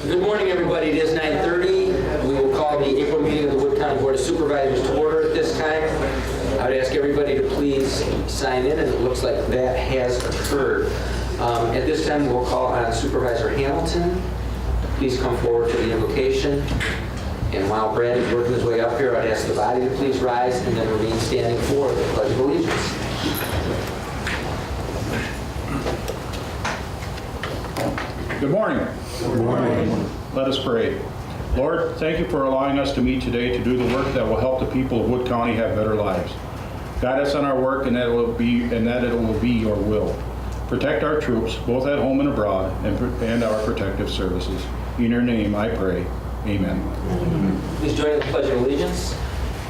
Good morning, everybody. It is 9:30. We will call the April meeting of the Wood County Board of Supervisors to order at this time. I would ask everybody to please sign in, and it looks like that has occurred. At this time, we'll call on Supervisor Hamilton. Please come forward to the invocation. And while Brad is working his way up here, I'd ask the body to please rise and then remain standing for the Pledge of Allegiance. Good morning. Good morning. Let us pray. Lord, thank you for allowing us to meet today to do the work that will help the people of Wood County have better lives. Guide us on our work and that it will be your will. Protect our troops, both at home and abroad, and our protective services. In your name I pray. Amen. Please join in the Pledge of Allegiance.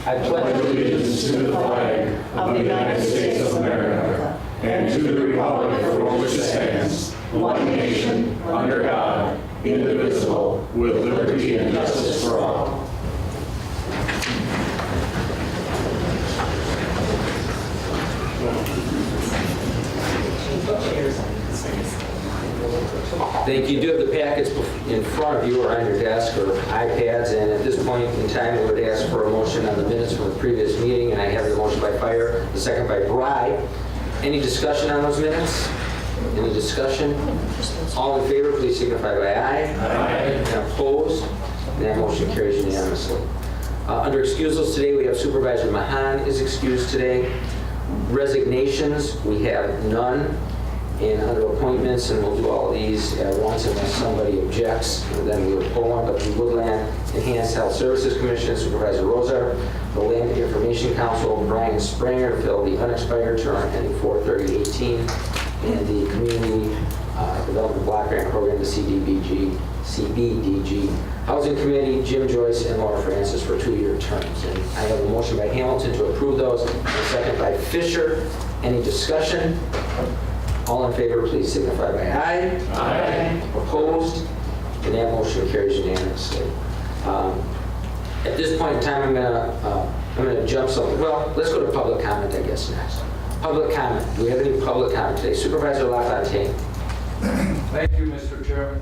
I pledge Allegiance to the flag of the United States of America and to the republic for which it stands, one nation, under God, indivisible, with liberty and justice for all. Thank you. You do have the packets in front of you or on your desk or iPads, and at this point in time, we would ask for a motion on the minutes from the previous meeting, and I have the motion by Fire, the second by Bride. Any discussion on those minutes? Any discussion? All in favor, please signify by aye. Aye. And opposed? And that motion carries unanimously. Under excusals today, we have Supervisor Mahan is excused today. Resignations, we have none. And under appointments, and we'll do all of these at once unless somebody objects, and then we will pull one, but the Woodland Enhanced Health Services Commission, Supervisor Rosar, the Land Information Council, Brian Springer, to fill the unexpired term ending 4/30/18, and the Community Development Block Grant Program, the CBDG Housing Committee, Jim Joyce and Laura Francis for 2-year terms. And I have a motion by Hamilton to approve those, and a second by Fisher. Any discussion? All in favor, please signify by aye. Aye. Opposed? And that motion carries unanimously. At this point in time, I'm gonna jump something. Well, let's go to public comment, I guess, next. Public comment. Do we have any public comment today? Supervisor LaFontaine. Thank you, Mr. Chairman.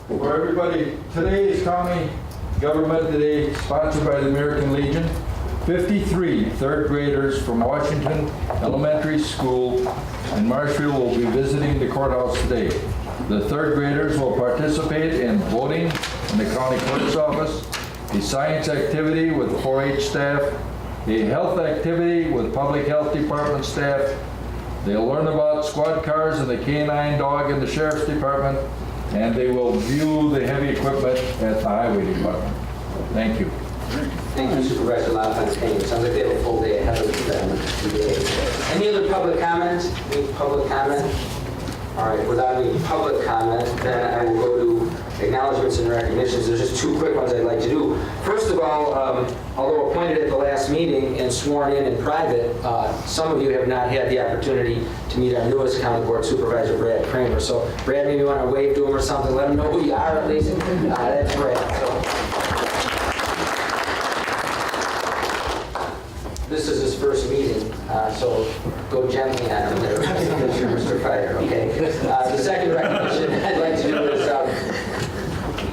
For everybody, today is County Government Day, sponsored by the American Legion. 53 third graders from Washington Elementary School in Marshfield will be visiting the courthouse today. The third graders will participate in voting in the county clerk's office, a science activity with 4-H staff, a health activity with public health department staff. They'll learn about squad cars and the canine dog in the sheriff's department, and they will view the heavy equipment at the highway department. Thank you. Thank you, Supervisor LaFontaine. It sounds like they have a full day ahead of them today. Any other public comment? Any public comment? All right, without any public comment, then I will go to acknowledgements and recognitions. There's just 2 quick ones I'd like to do. First of all, although appointed at the last meeting and sworn in private, some of you have not had the opportunity to meet our newest County Board Supervisor, Brad Kremer. So, Brad, maybe you want to wave to him or something, let him know who you are at least. That's Brad. So, this is his first meeting, so go gently on him there, Mr. Fire, okay? The second recognition I'd like to do is,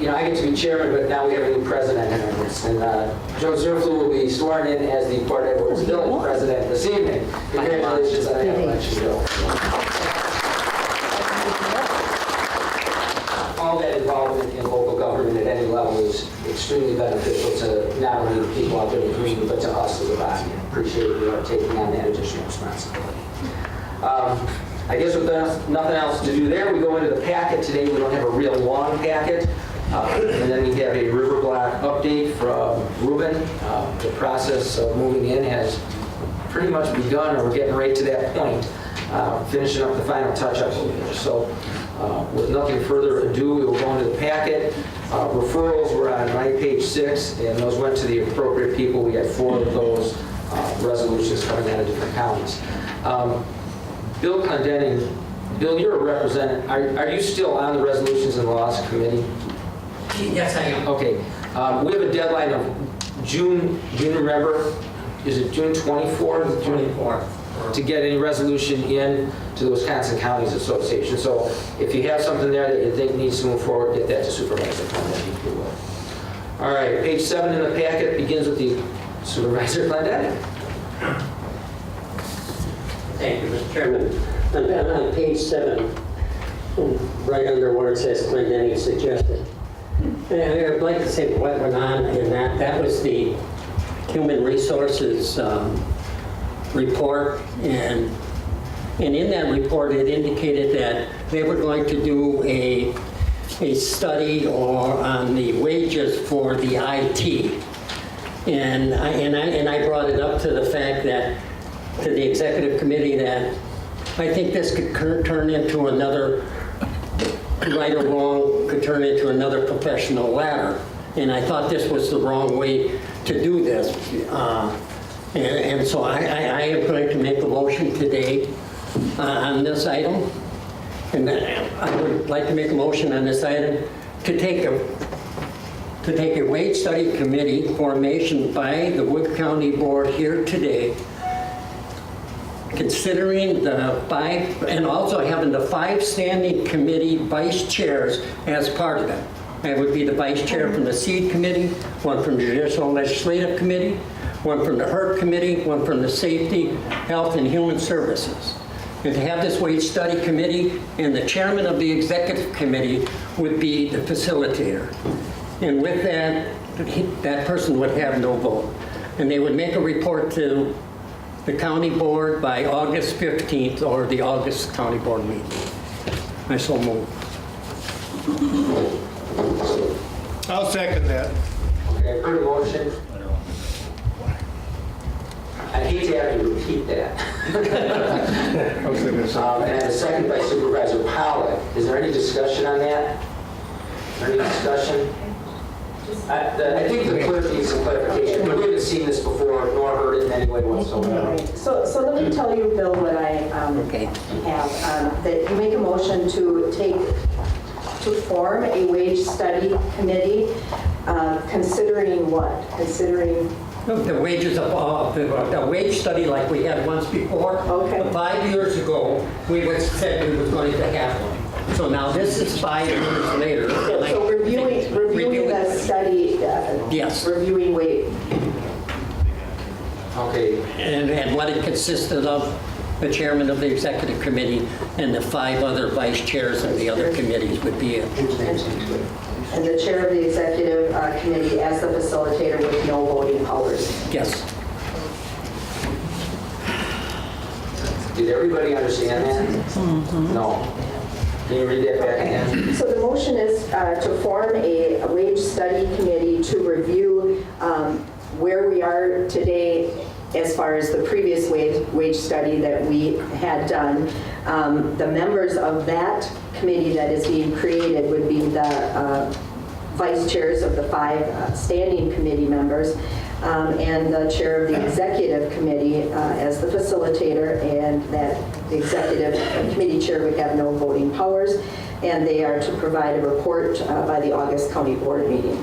I get to be chairman, but now we have a new president, and Joseph Zurfluh will be sworn in as the Port Edwards Village president this evening. Congratulations on that election, Joe. All that involvement in local government at any level is extremely beneficial to not only the people out there in the community, but to us as a body. I appreciate you taking on that additional responsibility. I guess with nothing else to do there, we go into the packet today. We don't have a real long packet. And then we have a river block update from Ruben. The process of moving in has pretty much begun, or we're getting right to that point, finishing up the final touch-ups over there. So with nothing further ado, we will go into the packet. Referrals were on my page 6, and those went to the appropriate people. We had 4 of those resolutions coming out of different counties. Bill Clendening, Bill, you're a representative. Are you still on the Resolutions and Laws Committee? Yes, I am. Okay. We have a deadline of June, remember? Is it June 24th? 24th. to get any resolution in to the Wisconsin Counties Association. So if you have something there that you think needs to move forward, get that to Supervisor Clendenny, if you will. All right, page 7 in the packet begins with the Supervisor Clendenny. Thank you, Mr. Chairman. On page 7, right under where it says Clendenny suggested, and I'd like to say what went on in that. That was the Human Resources report, and in that report it indicated that they were going to do a study on the wages for the IT. And I brought it up to the fact that, to the executive committee, that I think this could turn into another, right or wrong, could turn into another professional ladder. And I thought this was the wrong way to do this. And so I am going to make a motion today on this item. And I would like to make a motion on this item to take a wage study committee formation by the Wood County Board here today, considering the 5, and also having the 5 standing committee vice chairs as part of it. That would be the vice chair from the Seed Committee, one from the Judicial and Legislative Committee, one from the HERC Committee, one from the Safety, Health, and Human Services. And to have this wage study committee, and the chairman of the executive committee would be the facilitator. And with that, that person would have no vote. And they would make a report to the county board by August 15th, or the August county board meeting. I so move. I'll second that. Okay, I've heard a motion. I hate to have you repeat that. And I have a second by Supervisor Pollack. Is there any discussion on that? Any discussion? I think the clerk needs some clarification. We haven't seen this before, nor heard it in any way whatsoever. So let me tell you, Bill, what I have. That you make a motion to form a wage study committee, considering what? Considering... The wages of the wage study like we had once before. Okay. 5 years ago, we said we was going to have one. So now this is 5 years later. So reviewing the study. Yes. Reviewing wage. Okay. And what it consisted of, the chairman of the executive committee and the 5 other vice chairs of the other committees would be it. And the chair of the executive committee as the facilitator with no voting powers. Yes. Did everybody understand that? No. Can you read that back again? So the motion is to form a wage study committee to review where we are today as far as the previous wage study that we had done. The members of that committee that is being created would be the vice chairs of the 5 standing committee members, and the chair of the executive committee as the facilitator, and that the executive committee chair would have no voting powers, and they are to provide a report by the August county board meeting.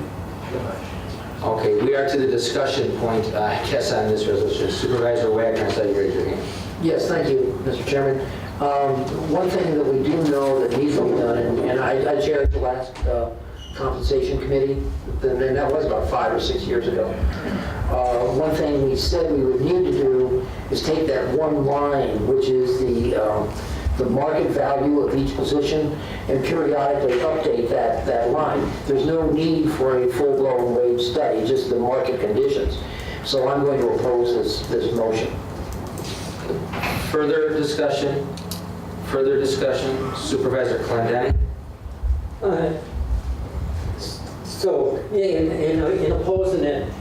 Okay, we are to the discussion point, I guess, on this resolution. Supervisor Wagner, I saw you raise your hand. Yes, thank you, Mr. Chairman. One thing that we do know that needs to be done, and I chaired the last compensation committee, and that was about 5 or 6 years ago. One thing we said we would need to do is take that one line, which is the market value of each position, and periodically update that line. There's no need for a full-blown wage study, just the market conditions. So I'm going to oppose this motion. Further discussion? Further discussion? Supervisor Clendenny? So in opposing it,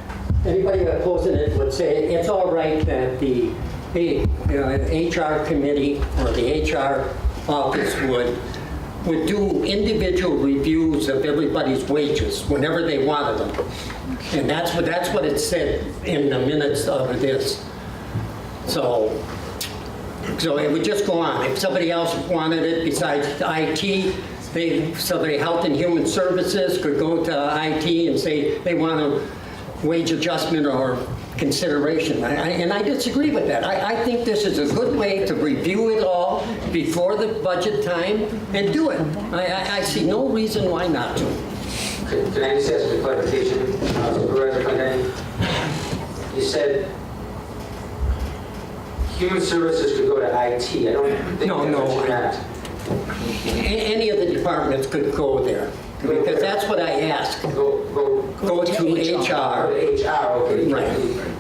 anybody opposing it would say it's all right that the HR committee or the HR office would do individual reviews of everybody's wages whenever they wanted them. And that's what it said in the minutes of this. So it would just go on. If somebody else wanted it besides IT, somebody Health and Human Services could go to IT and say they want a wage adjustment or consideration. And I disagree with that. I think this is a good way to review it all before the budget time and do it. I see no reason why not to. Can I just ask for clarification? Supervisor Clinton, you said human services could go to IT. I don't think No, you no. mentioned that. Any of the departments could go there, because that's what I asked. Go Go to HR. HR, okay. Right.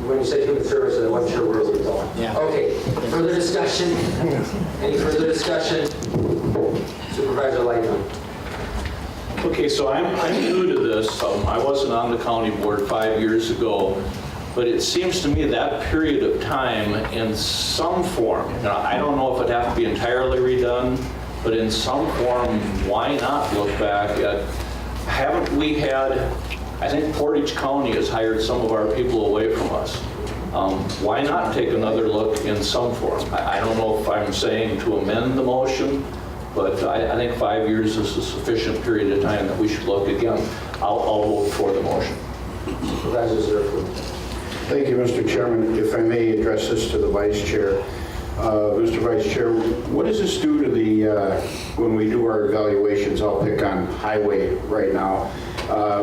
When you said human services, I wasn't sure where it was going. Yeah. Okay, further discussion? Any further discussion? Supervisor Leichtnam. Okay, so I'm new to this. I wasn't on the county board 5 years ago, but it seems to me that period of time in some form, I don't know if it'd have to be entirely redone, but in some form, why not look back at, haven't we had, I think Portage County has hired some of our people away from us. Why not take another look in some form? I don't know if I'm saying to amend the motion, but I think 5 years is a sufficient period of time that we should look again. I'll vote for the motion. Supervisor Zurfluh. Thank you, Mr. Chairman. If I may address this to the Vice Chair. Mr. Vice Chair, what does this do to the, when we do our evaluations, I'll pick on highway right now.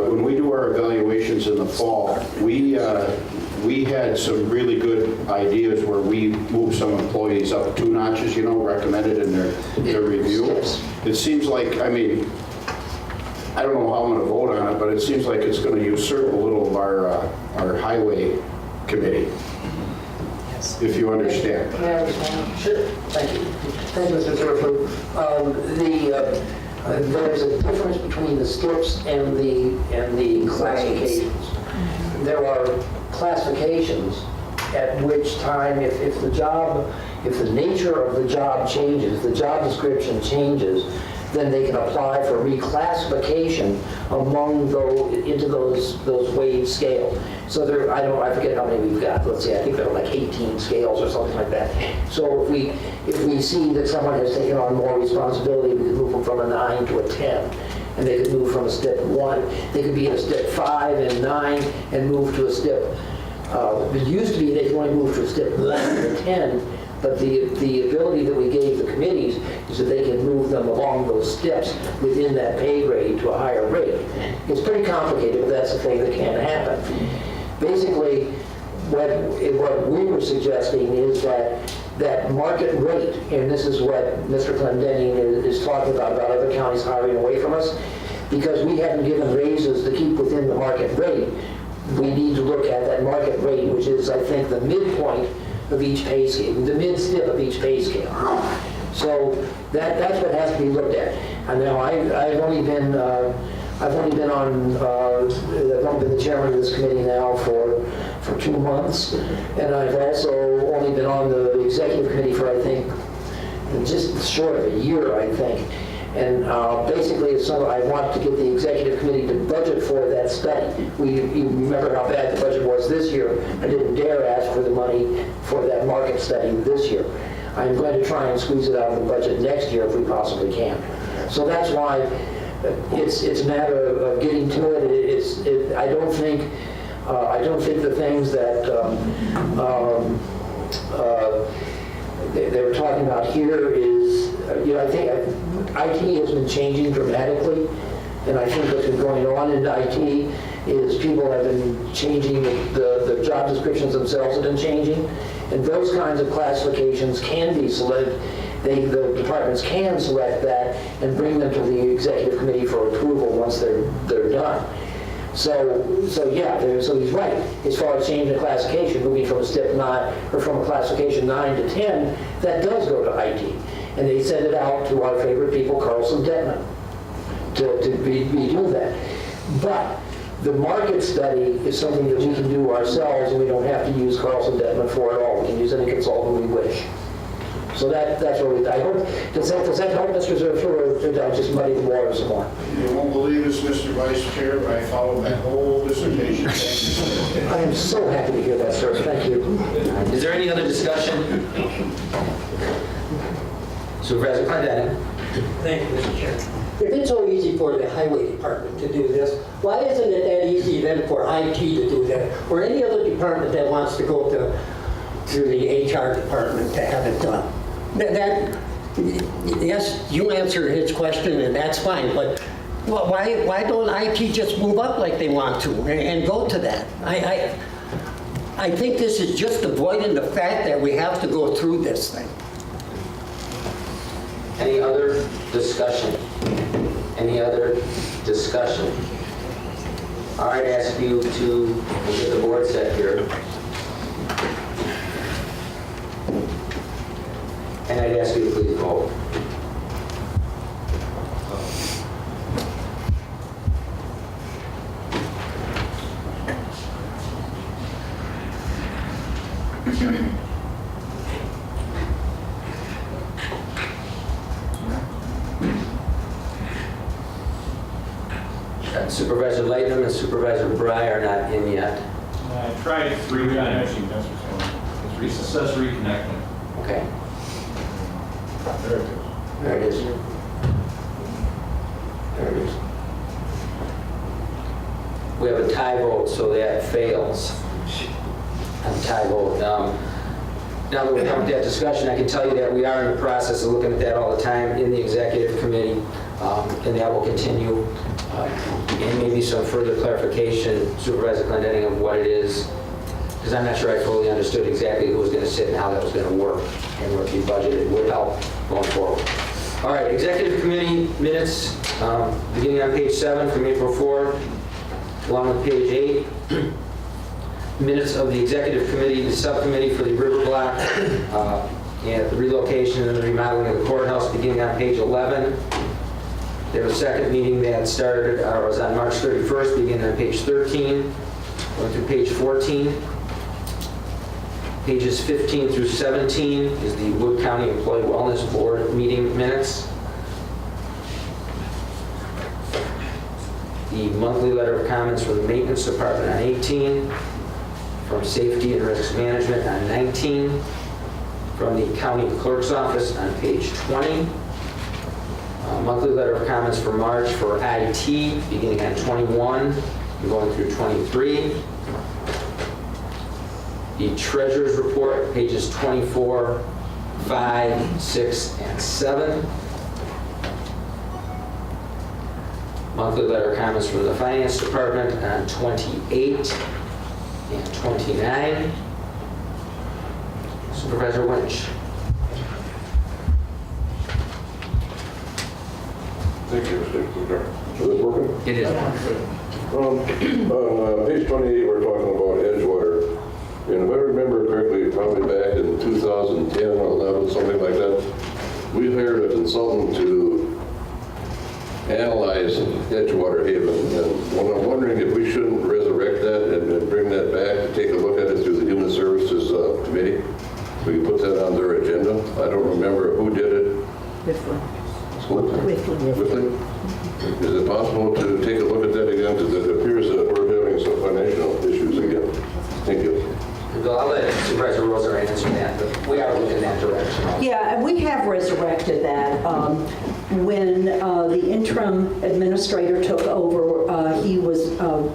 When we do our evaluations in the fall, we had some really good ideas where we moved some employees up 2 notches, recommended in their review. It seems like, I mean, I don't know how I'm going to vote on it, but it seems like it's going to usurp a little of our highway committee, if you understand. Can I respond? Sure. Thank you. Thank you, Mr. Zurfluh. There's a difference between the STIPs and the classifications. There are classifications at which time, if the nature of the job changes, the job description changes, then they can apply for reclassification into those wage scales. So I forget how many we've got. Let's see, I think there are like 18 scales or something like that. So if we see that someone has taken on more responsibility, we could move them from a 9 to a 10. And they could move from a step 1. They could be in a step 5 and 9 and move to a step. It used to be they could only move to a step 1 to 10. But the ability that we gave the committees is that they can move them along those steps within that pay grade to a higher rate. It's pretty complicated, but that's the thing that can happen. Basically, what we were suggesting is that market rate, and this is what Mr. Clendenning is talking about other counties hiring away from us, because we haven't given raises to keep within the market rate. We need to look at that market rate, which is, I think, the midpoint of each pay scale, the mid-step of each pay scale. So that's what has to be looked at. And now I've only been the chairman of this committee now for 2 months, and I've also only been on the executive committee for, I think, just short of a year, I think. And basically, I want to get the executive committee to budget for that study. You remember how bad the budget was this year. I didn't dare ask for the money for that market study this year. I'm going to try and squeeze it out of the budget next year if we possibly can. So that's why it's a matter of getting to it. I don't think the things that they were talking about here is, I think IT has been changing dramatically, and I think what's been going on in IT is people have been changing, the job descriptions themselves have been changing, and those kinds of classifications can be selected. The departments can select that and bring them to the executive committee for approval once they're done. So yeah, so he's right. As far as changing the classification, moving from a step 9 or from a classification 9 to 10, that does go to IT, and they send it out to our favorite people, Carlson Detman, to redo that. But the market study is something that we can do ourselves, and we don't have to use Carlson Detman for it all. We can use any consultant we wish. So that's what I hope. Does that help, Mr. Zurfluh, or did I just muddy the water some more? You won't believe this, Mr. Vice Chair, but I followed that whole dissertation. Thank you. I am so happy to hear that, sir. Thank you. Is there any other discussion? Supervisor Clendenning. Thank you, Mr. Chair. if it's so easy for the highway department to do this, why isn't it that easy then for IT to do that? Or any other department that wants to go to the HR department to have it done? Yes, you answered his question and that's fine, but why don't IT just move up like they want to and go to that? I think this is just avoiding the fact that we have to go through this thing. Any other discussion? Any other discussion? All right, I ask you to get the board set here. And I'd ask you to please vote. Supervisor Leichtnam and Supervisor Bry are not in yet. I tried 3 times. It's success reconnecting. Okay. There it is. There it is. There it is. We have a tie vote, so that fails. A tie vote. Now that we're done with that discussion, I can tell you that we are in the process of looking at that all the time in the executive committee, and that will continue. And maybe some further clarification, Supervisor Clendenning, of what it is, because I'm not sure I fully understood exactly who was going to sit and how that was going to work, and what the budget would help going forward. All right, executive committee minutes, beginning on page 7 from April 4th, along with page 8. Minutes of the executive committee, the subcommittee for the river block, and the relocation and the remodeling of the courthouse, beginning on page 11. There was a second meeting that started, was on March 31st, beginning on page 13, going through page 14. Pages 15 through 17 is the Wood County Employee Wellness Board meeting minutes. The monthly letter of comments from the Maintenance Department on 18, from Safety and Risk Management on 19, from the County Clerk's Office on page 20, monthly letter of comments for March for IT, beginning on 21 and going through 23. The Treasurer's Report, pages 24, 5, 6, and 7. Monthly letter of comments from the Finance Department on 28 and 29. Supervisor Winch. Thank you, Mr. Speaker. Is this working? It is. On page 28, we're talking about Edgewater. And if I remember correctly, probably back in 2010 or 11, something like that, we hired a consultant to analyze Edgewater Haven. And I'm wondering if we shouldn't resurrect that and bring that back to take a look at it through the Human Services Committee. We can put that on their agenda. I don't remember who did it. Whitley? Is it possible to take a look at that again? Because it appears that we're having some financial issues again. Thank you. Well, I'll let Supervisor Roser answer that, but we are looking in that direction. Yeah, and we have resurrected that. When the interim administrator took over, he was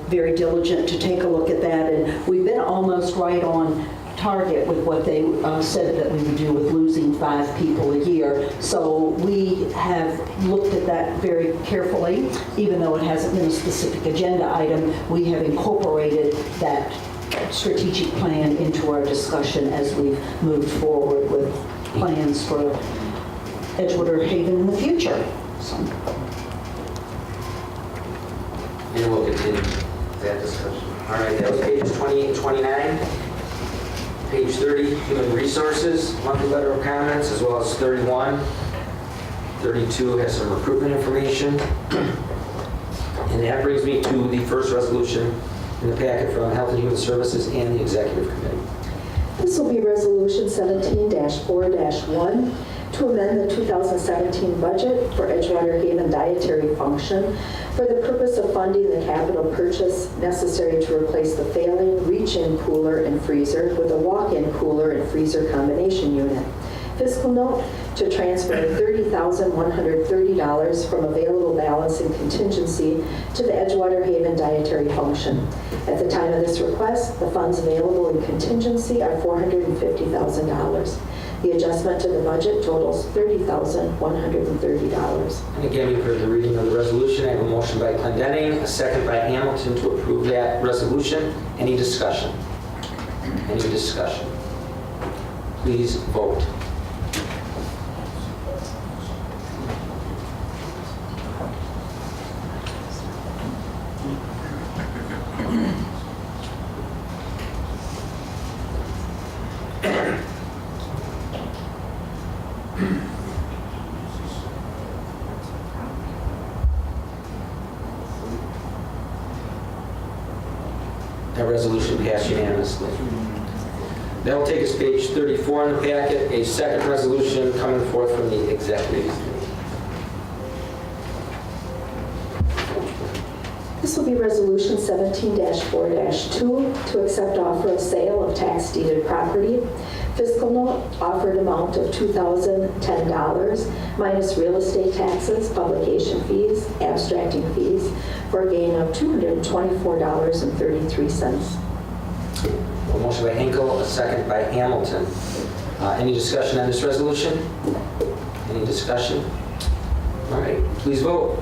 very diligent to take a look at that, and we've been almost right on target with what they said that we would do with losing 5 people a year. So we have looked at that very carefully, even though it hasn't been a specific agenda item. We have incorporated that strategic plan into our discussion as we've moved forward with plans for Edgewater Haven in the future. So. And we'll continue that discussion. All right, that was pages 28 and 29. Page 30, Human Resources, monthly letter of comments, as well as 31. 32 has some recruitment information. And that brings me to the first resolution in the packet from Health and Human Services and the Executive Committee. This will be Resolution 17-4-1 to amend the 2017 budget for Edgewater Haven Dietary Function for the purpose of funding the capital purchase necessary to replace the failing reach-in cooler and freezer with a walk-in cooler and freezer combination unit. Fiscal note to transfer $30,130 from available balance and contingency to the Edgewater Haven dietary function. At the time of this request, the funds available in contingency are $450,000. The adjustment to the budget totals $30,130. And again, you've heard the reading of the resolution. I have a motion by Clendenning, a second by Hamilton to approve that resolution. Any discussion? Any discussion? Please vote. That resolution passed unanimously. That will take us to page 34 in the packet, a second resolution coming forth from the executive committee. This will be Resolution 17-4-2 to accept offer of sale of tax deeded property. Fiscal note, offered amount of $2,010 minus real estate taxes, publication fees, abstracting fees, for a gain of $224.33. A motion by Hinkle, a second by Hamilton. Any discussion on this resolution? Any discussion? All right, please vote.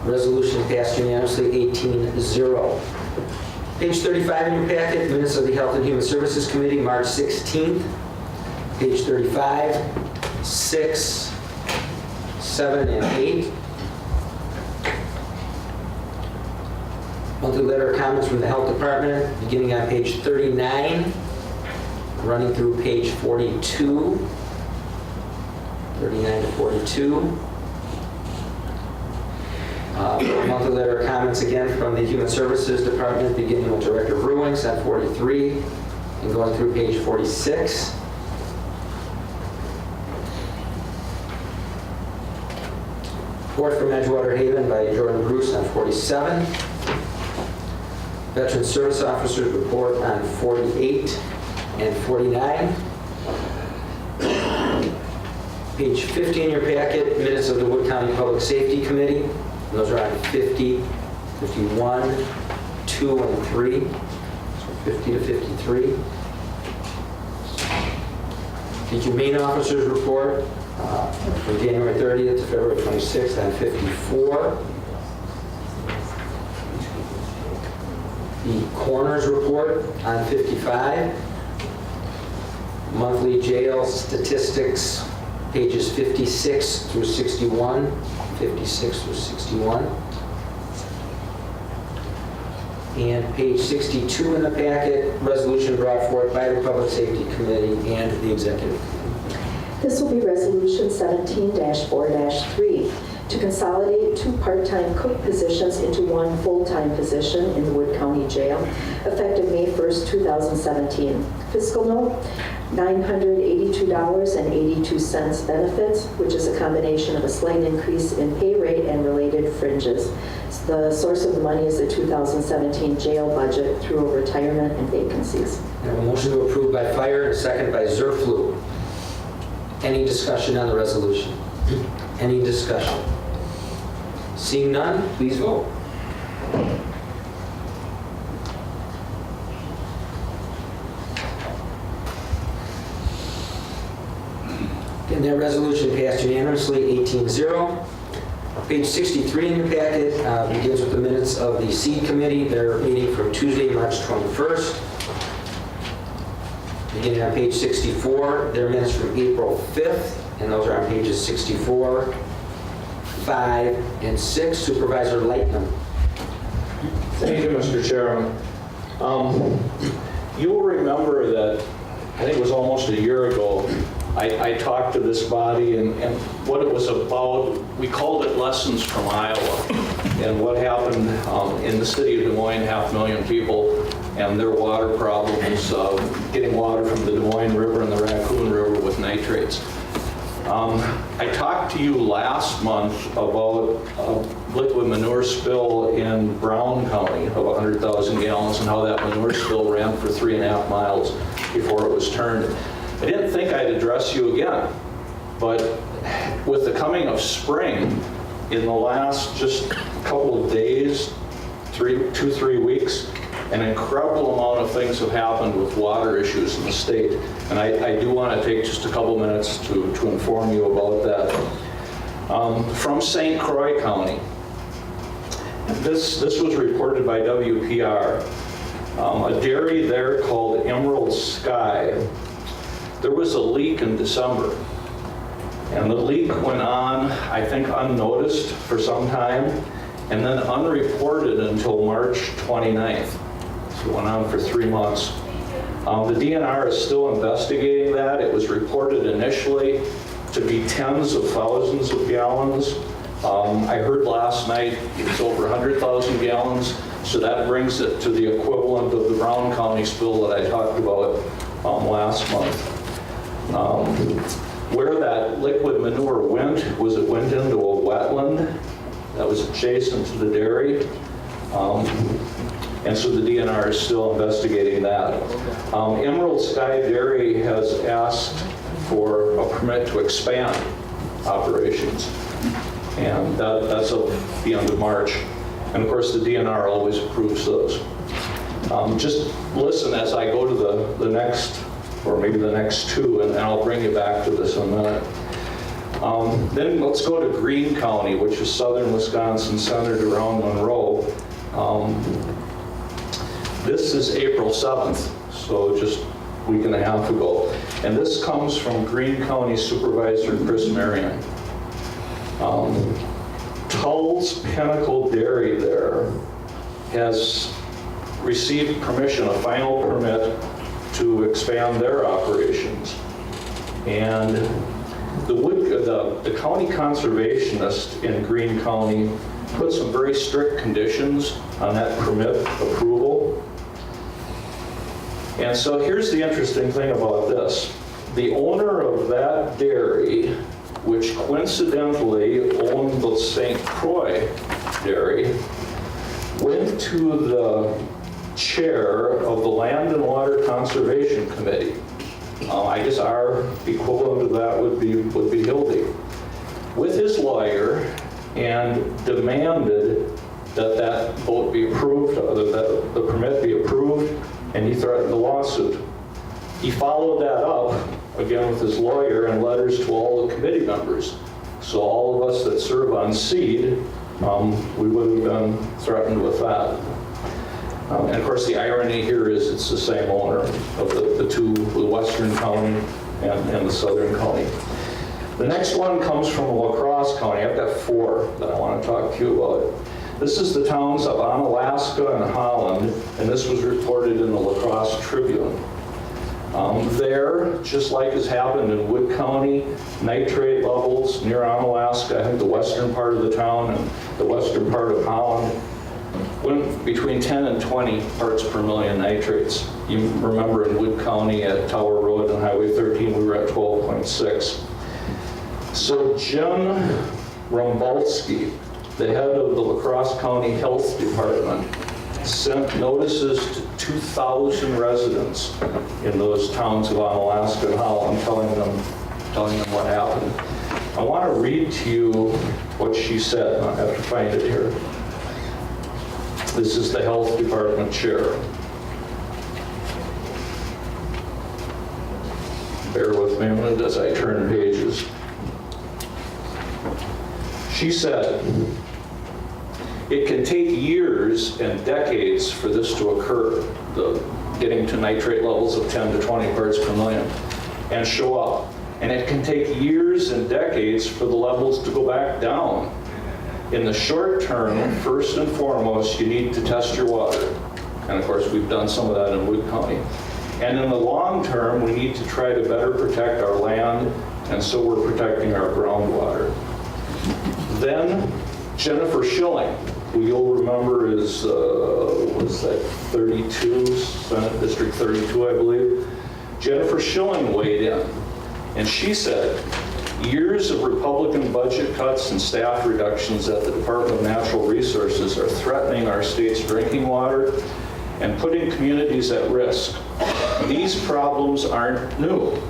Resolution passed unanimously, 18-0. Page 35 in your packet, minutes of the Health and Human Services Committee, March 16th. Page 35, 6, 7, and 8. Monthly letter of comments from the Health Department, beginning on page 39, running through page 42. 39 to 42. Monthly letter of comments again from the Human Services Department, beginning with Director Bruins at 43 and going through page 46. Report from Edgewater Haven by Jordan Bruce on 47. Veteran Service Officers report on 48 and 49. Page 50 in your packet, minutes of the Wood County Public Safety Committee. And those are on 50, 51, 2, and 3. So 50 to 53. The Humane Officers report from January 30th to February 26th on 54. The Coroner's report on 55. Monthly jail statistics, pages 56 through 61. 56 through 61. And page 62 in the packet, resolution brought forth by the Public Safety Committee and the Executive Committee. This will be Resolution 17-4-3 to consolidate 2 part-time cook positions into 1 full-time position in the Wood County Jail, effective May 1st, 2017. Fiscal note, $982.82 benefits, which is a combination of a slight increase in pay rate and related fringes. The source of the money is the 2017 jail budget through retirement and vacancies. I have a motion to approve by Fire and a second by Zurfluh. Any discussion on the resolution? Any discussion? Seeing none, please vote. And that resolution passed unanimously, 18-0. Page 63 in your packet begins with the minutes of the Seed Committee. Their meeting from Tuesday, March 21st. Beginning on page 64, their minutes from April 5th, and those are on pages 64, 5, and 6. Supervisor Leichtnam. Thank you, Mr. Chairman. You will remember that I think it was almost a year ago, I talked to this body and what it was about. We called it Lessons from Iowa, and what happened in the city of Des Moines, 500,000 people, and their water problems, getting water from the Des Moines River and the Raccoon River with nitrates. I talked to you last month about a liquid manure spill in Brown County of 100,000 gallons and how that manure spill ran for 3.5 miles before it was turned. I didn't think I'd address you again, but with the coming of spring, in the last just couple of days, 2-3 weeks, an incredible amount of things have happened with water issues in the state. And I do want to take just a couple minutes to inform you about that. From St. Croix County, this was reported by WPR. A dairy there called Emerald Sky, there was a leak in December. And the leak went on, I think, unnoticed for some time, and then unreported until March 29th. So it went on for 3 months. The DNR is still investigating that. It was reported initially to be tens of thousands of gallons. I heard last night it was over 100,000 gallons, so that brings it to the equivalent of the Brown County spill that I talked about last month. Where that liquid manure went was it went into a wetland that was adjacent to the dairy. And so the DNR is still investigating that. Emerald Sky Dairy has asked for a permit to expand operations. And that's at the end of March. And of course the DNR always approves those. Just listen as I go to the next, or maybe the next two, and I'll bring you back to this in a minute. Then let's go to Greene County, which is southern Wisconsin, centered around Monroe. This is April 7th, so just a week and a half ago. And this comes from Greene County Supervisor Chris Marion. Tull's Pinnacle Dairy there has received permission, a final permit, to expand their operations. And the county conservationist in Greene County put some very strict conditions on that permit approval. And so here's the interesting thing about this. The owner of that dairy, which coincidentally owned the St. Croix dairy, went to the chair of the Land and Water Conservation Committee. I guess our equivalent of that would be Hildy, with his lawyer, and demanded that vote be approved, that the permit be approved, and he threatened a lawsuit. He followed that up, again with his lawyer, and letters to all the committee members. So all of us that serve on SEED, we would have been threatened with that. And of course the irony here is it's the same owner of the two, the Western County and the Southern County. The next one comes from La Crosse County. I've got 4 that I want to talk to you about. This is the towns of Onalaska and Holland, and this was reported in the La Crosse Tribune. There, just like has happened in Wood County, nitrate levels near Onalaska, I think the western part of the town and the western part of Holland, went between 10 and 20 parts per million nitrates. You remember in Wood County at Tower Road and Highway 13, we were at 12.6. So Jim Rumbalski, the head of the La Crosse County Health Department, sent notices to 2,000 residents in those towns of Onalaska and Holland, telling them what happened. I want to read to you what she said. I have to find it here. This is the Health Department chair. Bear with me a minute as I turn pages. She said, "It can take years and decades for this to occur, getting to nitrate levels of 10 to 20 parts per million, and show up. And it can take years and decades for the levels to go back down. In the short term, first and foremost, you need to test your water." And of course, we've done some of that in Wood County. "And in the long term, we need to try to better protect our land, and so we're protecting our groundwater." Then Jennifer Schilling, who you'll remember is, was that 32, Senate District 32, I believe. Jennifer Schilling weighed in, and she said, years of Republican budget cuts and staff reductions at the Department of Natural Resources are threatening our state's drinking water and putting communities at risk. These problems aren't new,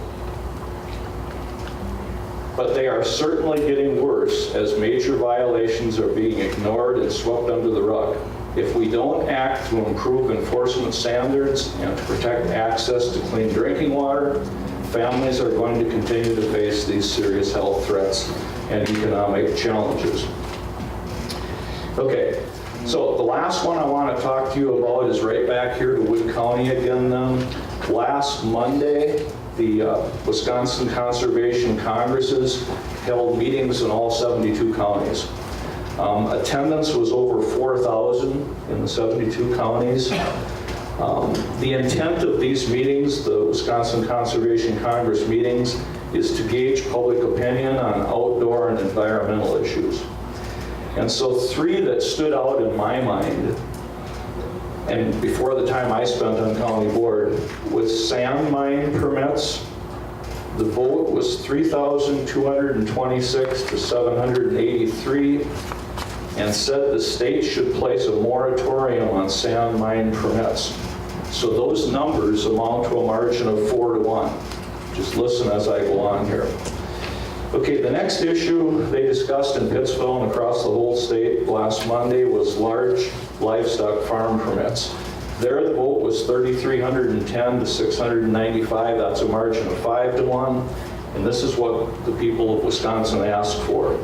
but they are certainly getting worse as major violations are being ignored and swept under the rug. If we don't act to improve enforcement standards and to protect access to clean drinking water, families are going to continue to face these serious health threats and economic challenges. Okay, so the last one I want to talk to you about is right back here to Wood County again then. Last Monday, the Wisconsin Conservation Congresses held meetings in all 72 counties. Attendance was over 4,000 in the 72 counties. The intent of these meetings, the Wisconsin Conservation Congress meetings, is to gauge public opinion on outdoor and environmental issues. And so 3 that stood out in my mind, and before the time I spent on county board, was sand mine permits. The vote was 3,226 to 783, and said the state should place a moratorium on sand mine permits. So those numbers amount to a margin of 4-1. Just listen as I go on here. Okay, the next issue they discussed in Pittsville and across the whole state last Monday was large livestock farm permits. There the vote was 3,310 to 695. That's a margin of 5-1. And this is what the people of Wisconsin asked for,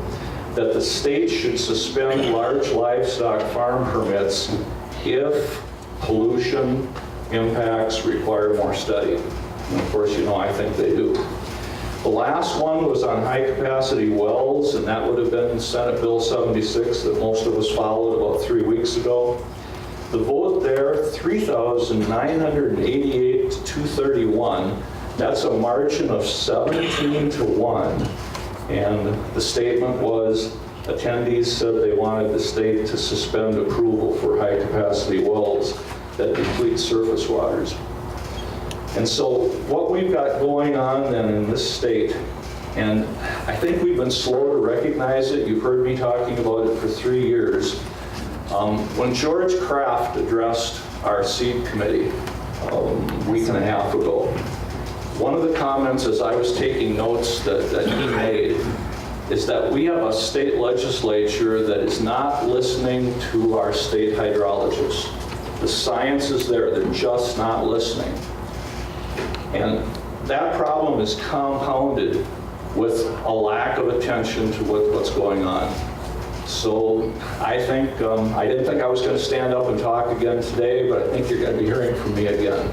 that the state should suspend large livestock farm permits if pollution impacts require more study. And of course, you know, I think they do. The last one was on high-capacity wells, and that would have been Senate Bill 76 that most of us followed about 3 weeks ago. The vote there, 3,988 to 231. That's a margin of 17-1. And the statement was, attendees said they wanted the state to suspend approval for high-capacity wells that deplete surface waters. And so what we've got going on then in this state, and I think we've been slow to recognize it, you've heard me talking about it for 3 years. When George Kraft addressed our seed committee a week and a half ago, one of the comments as I was taking notes that he made is that we have a state legislature that is not listening to our state hydrologists. The science is there, they're just not listening. And that problem is compounded with a lack of attention to what's going on. So I think, I didn't think I was going to stand up and talk again today, but I think you're going to be hearing from me again.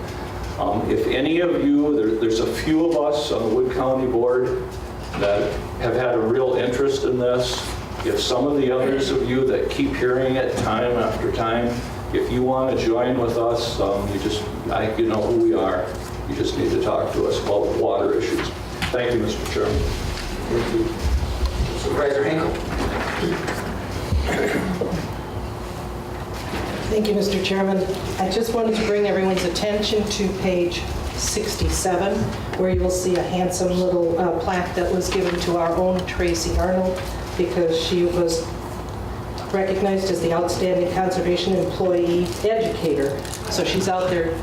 If any of you, there's a few of us on the Wood County Board that have had a real interest in this. If some of the others of you that keep hearing it time after time, if you want to join with us, you know who we are. You just need to talk to us about water issues. Thank you, Mr. Chairman. Thank you. Supervisor Hinkle. Thank you, Mr. Chairman. I just wanted to bring everyone's attention to page 67, where you will see a handsome little plaque that was given to our own Tracy Arnold, because she was recognized as the Outstanding Conservation Employee Educator. So she's out there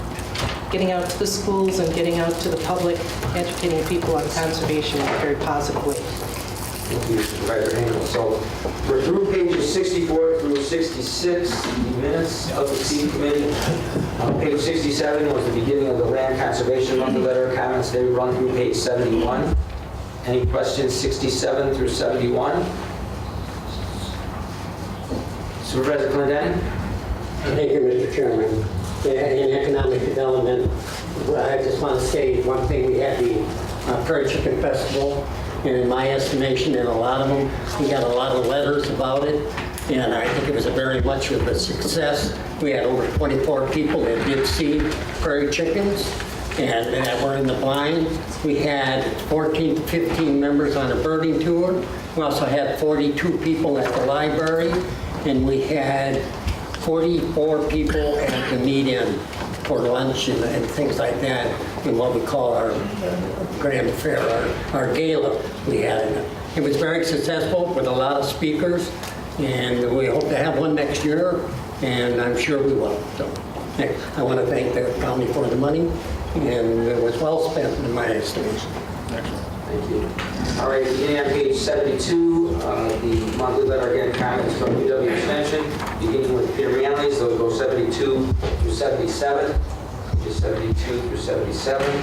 getting out to the schools and getting out to the public, educating people on conservation in a very positive way. Thank you, Supervisor Hinkle. So we're through pages 64 through 66, the minutes of the seed committee. Page 67 was the beginning of the land conservation monthly letter of comments. They run through page 71. Any questions 67 through 71? Supervisor Clendenny? Thank you, Mr. Chairman. In economic development, I just want to say one thing. We had the Prairie Chicken Festival, and in my estimation, and a lot of them, we got a lot of letters about it, and I think it was very much of a success. We had over 24 people that did see prairie chickens, and that were in the blind. We had 14 to 15 members on a birding tour. We also had 42 people at the library, and we had 44 people at the meet-in for lunch and things like that, in what we call our grand fair, our gala we had. It was very successful with a lot of speakers, and we hope to have one next year, and I'm sure we will. So I want to thank the county for the money, and it was well spent in my estimation. Thank you. All right, beginning on page 72, the monthly letter again, comments from UW Extension, beginning with Peter Manley's, those go 72 through 77, pages 72 through 77.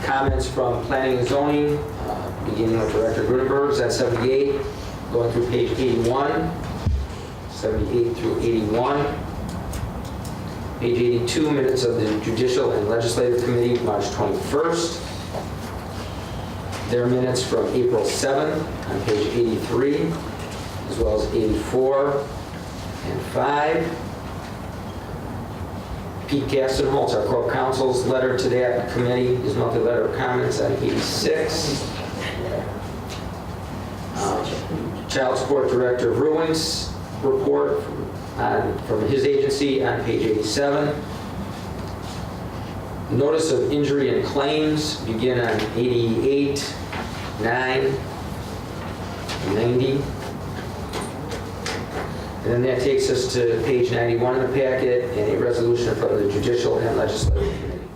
Comments from Planning and Zoning, beginning with Director Grudenberg's at 78, going through page 81, 78 through 81. Page 82, minutes of the Judicial and Legislative Committee, March 21st. Their minutes from April 7th on page 83, as well as 84 and 5. Pete Gastenholtz, our Corp Counsel's letter to that committee, his monthly letter of comments on 86. Child Support Director Ruing's report from his agency on page 87. Notice of injury and claims begin on 88, 9, 90. And then that takes us to page 91 in the packet and a resolution from the Judicial and Legislative Committee.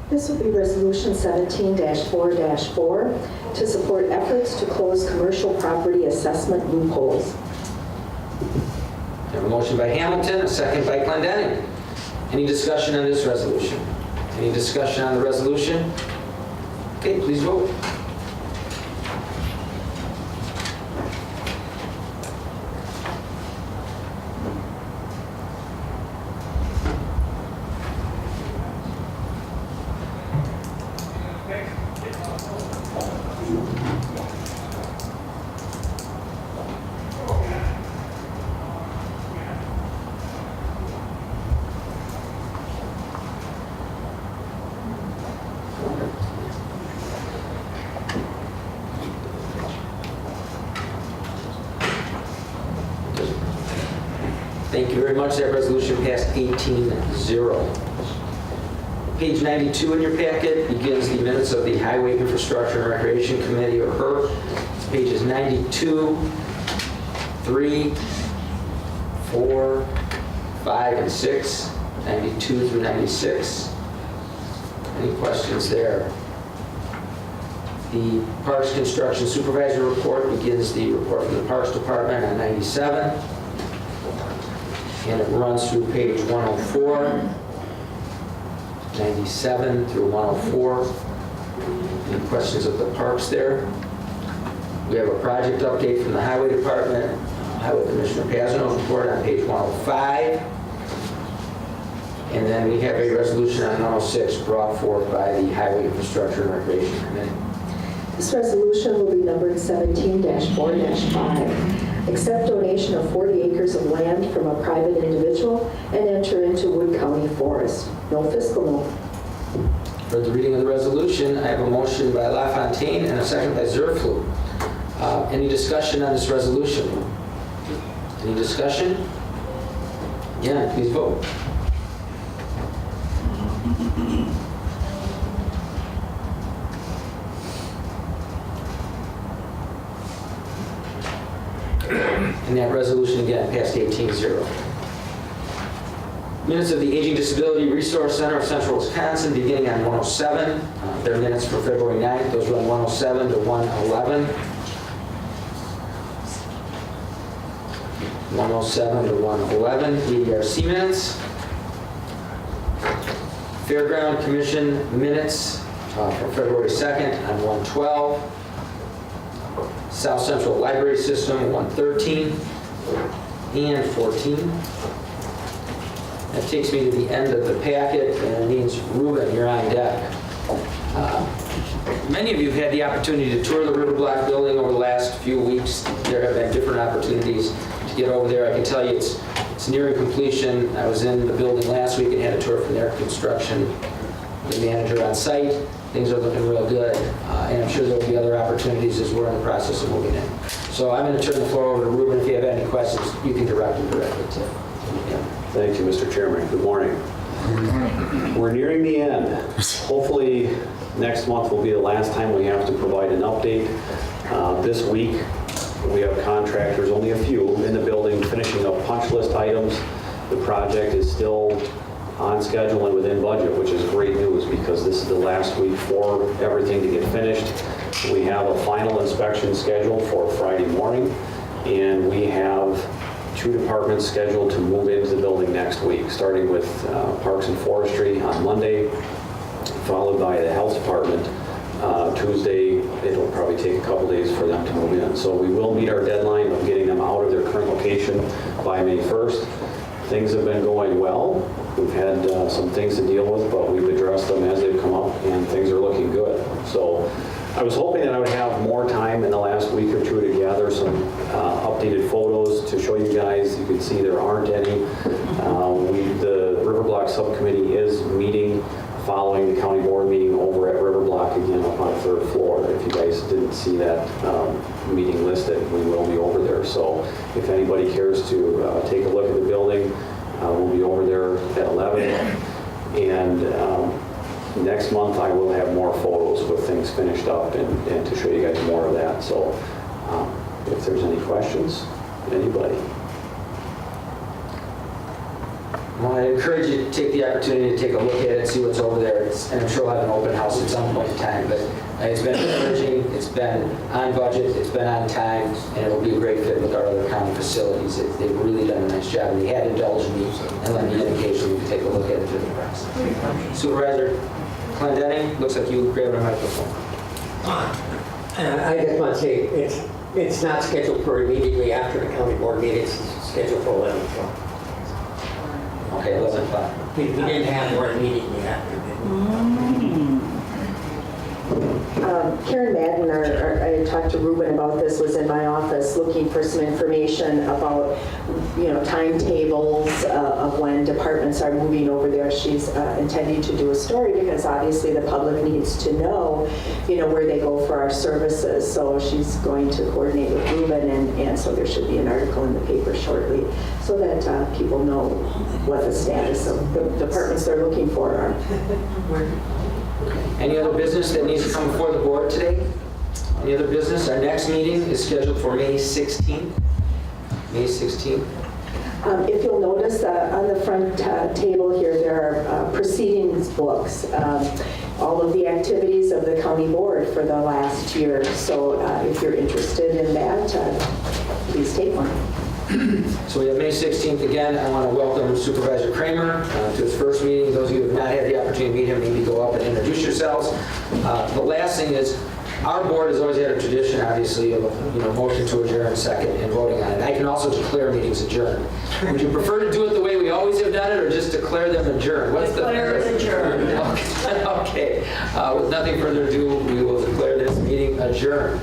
This will be Resolution 17-4-4 to support efforts to close commercial property assessment loopholes. We have a motion by Hamilton, a second by Clendening. Any discussion on this resolution? Any discussion on the resolution? Okay, please vote. Thank you very much. That resolution passed 18-0. Page 92 in your packet begins the minutes of the Highway Infrastructure and Recreation Committee, or HERC. It's pages 92, 3, 4, 5, and 6, 92 through 96. Any questions there? The Parks Construction Supervisor report begins the report from the Parks Department on 97. And it runs through page 104, 97 through 104. Any questions of the parks there? We have a project update from the Highway Department, Highway Commissioner Pazano's report on page 105. And then we have a resolution on 106 brought forth by the Highway Infrastructure and Recreation Committee. This resolution will be numbered 17-4-5. Accept donation of 40 acres of land from a private individual and enter into Wood County Forest. No fiscal note. For the reading of the resolution, I have a motion by LaFontaine and a second by Zurfluh. Any discussion on this resolution? Any discussion? Yeah, please vote. And that resolution again passed 18-0. Minutes of the Aging Disability Resource Center of Central Wisconsin beginning on 107. Their minutes for February 9th, those run 107 to 111. 107 to 111, EDRC minutes. Fairground Commission minutes for February 2nd on 112. South Central Library System 113 and 14. That takes me to the end of the packet, and it means Ruben, you're on deck. Many of you have had the opportunity to tour the River Block building over the last few weeks. There have been different opportunities to get over there. I can tell you it's nearing completion. I was in the building last week and had a tour from their construction, the manager on site. Things are looking real good, and I'm sure there will be other opportunities as we're in the process of moving in. So I'm going to turn the floor over to Ruben. If you have any questions, you can direct them directly to him. Thank you, Mr. Chairman. Good morning. We're nearing the end. Hopefully, next month will be the last time we have to provide an update. This week, we have contractors, only a few, in the building finishing up punch list items. The project is still on schedule and within budget, which is great news because this is the last week for everything to get finished. We have a final inspection scheduled for Friday morning, and we have 2 departments scheduled to move into the building next week, starting with Parks and Forestry on Monday, followed by the Health Department Tuesday. It'll probably take a couple days for them to move in. So we will meet our deadline of getting them out of their current location by May 1st. Things have been going well. We've had some things to deal with, but we've addressed them as they've come up, and things are looking good. So I was hoping that I would have more time in the last week or two to gather some updated photos to show you guys. You can see there aren't any. The River Block Subcommittee is meeting following the county board meeting over at River Block again up on the 3rd floor. If you guys didn't see that meeting listed, we will be over there. So if anybody cares to take a look at the building, we'll be over there at 11. And next month I will have more photos with things finished up and to show you guys more of that. So if there's any questions, anybody? Well, I encourage you to take the opportunity to take a look at it, see what's over there. And I'm sure we'll have an open house at some point in time. But it's been encouraging, it's been on budget, it's been on time, and it'll be a great fit with our other county facilities. They've really done a nice job, and they had indulged me and let me occasionally take a look at it through the press. Supervisor Clendenny, looks like you grabbed a microphone. I just want to say it's not scheduled for immediately after the county board meeting. It's scheduled for 11 o'clock. Okay, 11 o'clock. We didn't have more immediately after. Karen Madden, I talked to Ruben about this, was in my office looking for some information about, timetables of when departments are moving over there. She's intending to do a story because obviously the public needs to know, where they go for our services. So she's going to coordinate with Ruben, and so there should be an article in the paper shortly so that people know what the status of the departments they're looking for are. Any other business that needs to come before the board today? Any other business? Our next meeting is scheduled for May 16th. May 16th. If you'll notice on the front table here, there are proceedings books, all of the activities of the county board for the last year. So if you're interested in that, please take one. So we have May 16th again. I want to welcome Supervisor Kremer to his first meeting. Those of you who have not had the opportunity to meet him, maybe go up and introduce yourselves. The last thing is, our board has always had a tradition, obviously, of motion to adjourn second and voting on it. I can also declare meetings adjourned. Would you prefer to do it the way we always have done it, or just declare them adjourned? Declare it adjourned. Okay. With nothing further ado, we will declare this meeting adjourned.